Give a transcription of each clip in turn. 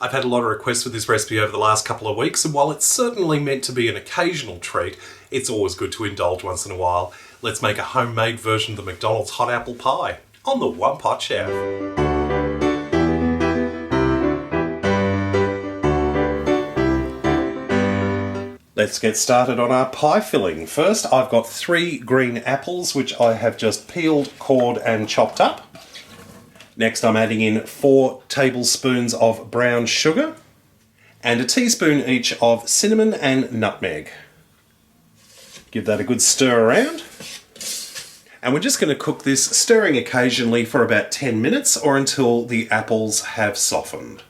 I've had a lot of requests for this recipe over the last couple of weeks, and while it's certainly meant to be an occasional treat, it's always good to indulge once in a while. Let's make a homemade version of the McDonald's hot apple pie on the One Pot Chef. Let's get started on our pie filling. First, I've got 3 green apples, which I have just peeled, cored, and chopped up. Next, I'm adding in 4 tablespoons of brown sugar and a teaspoon each of cinnamon and nutmeg. Give that a good stir around. And we're just going to cook this, stirring occasionally for about 10 minutes or until the apples have softened.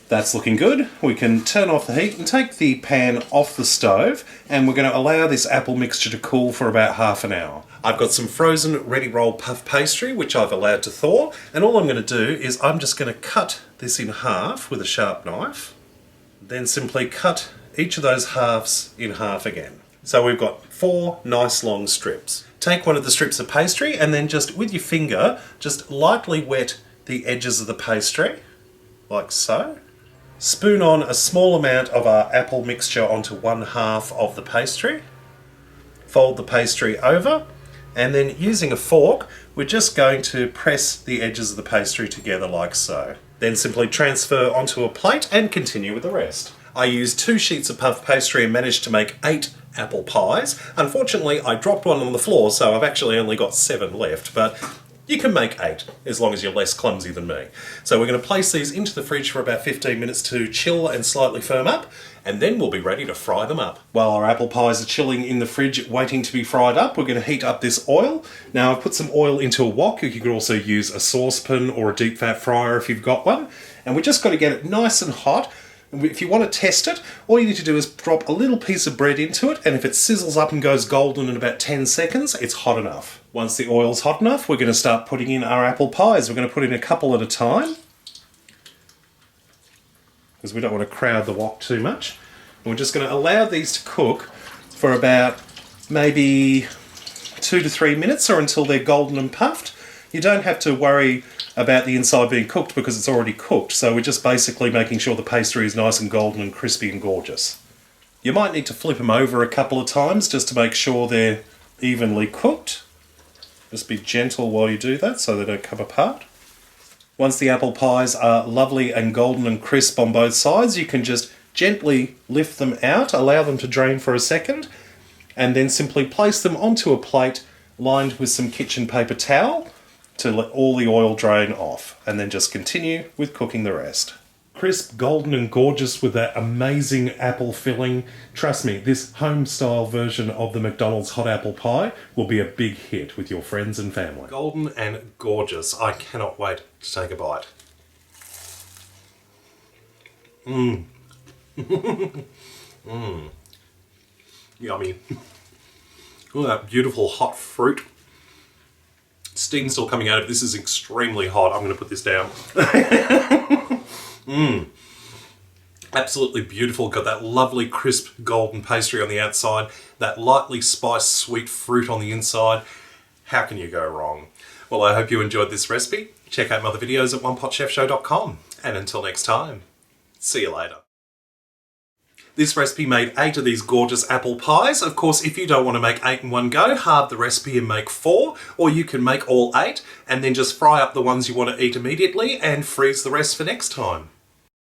That's looking good. We can turn off the heat and take the pan off the stove, and we're going to allow this apple mixture to cool for about half an hour. I've got some frozen ready roll puff pastry which I've allowed to thaw, and all I'm going to do is I'm just going to cut this in half with a sharp knife, then simply cut each of those halves in half again. So we've got 4 nice long strips. Take one of the strips of pastry and then just with your finger just lightly wet the edges of the pastry like so. Spoon on a small amount of our apple mixture onto 1/2 of the pastry. Fold the pastry over, and then using a fork, we're just going to press the edges of the pastry together like so. Then simply transfer onto a plate and continue with the rest. I used 2 sheets of puff pastry and managed to make 8 apple pies. Unfortunately, I dropped one on the floor, so I've actually only got 7 left, but you can make 8, as long as you're less clumsy than me. So we're going to place these into the fridge for about 15 minutes to chill and slightly firm up, and then we'll be ready to fry them up. While our apple pies are chilling in the fridge waiting to be fried up, we're going to heat up this oil. Now I've put some oil into a wok. You could also use a saucepan or a deep fat fryer if you've got one. And we've just got to get it nice and hot. If you want to test it, all you need to do is drop a little piece of bread into it, and if it sizzles up and goes golden in about 10 seconds, it's hot enough. Once the oil's hot enough, we're going to start putting in our apple pies. We're going to put in a couple at a time, because we don't want to crowd the wok too much. And we're just going to allow these to cook for about maybe 2 to 3 minutes or until they're golden and puffed. You don't have to worry about the inside being cooked because it's already cooked, so we're just basically making sure the pastry is nice and golden and crispy and gorgeous. You might need to flip them over a couple of times just to make sure they're evenly cooked. Just be gentle while you do that so they don't come apart. Once the apple pies are lovely and golden and crisp on both sides, you can just gently lift them out, allow them to drain for a second, and then simply place them onto a plate lined with some kitchen paper towel to let all the oil drain off, and then just continue with cooking the rest. Crisp, golden and gorgeous with that amazing apple filling. Trust me, this home-style version of the McDonald's hot apple pie will be a big hit with your friends and family. Golden and gorgeous. I cannot wait to take a bite. Mmm. Mmm. Yummy. Look at that beautiful hot fruit. Steam still coming out of it. This is extremely hot. I'm going to put this down. Mmm. Absolutely beautiful. Got that lovely crisp golden pastry on the outside, that lightly spiced sweet fruit on the inside. How can you go wrong? Well, I hope you enjoyed this recipe. Check out my other videos at OnePotChefShow.com. And until next time, see you later. This recipe made 8 of these gorgeous apple pies. Of course, if you don't want to make 8 in one go, halve the recipe and make 4, or you can make all 8 and then just fry up the ones you want to eat immediately and freeze the rest for next time.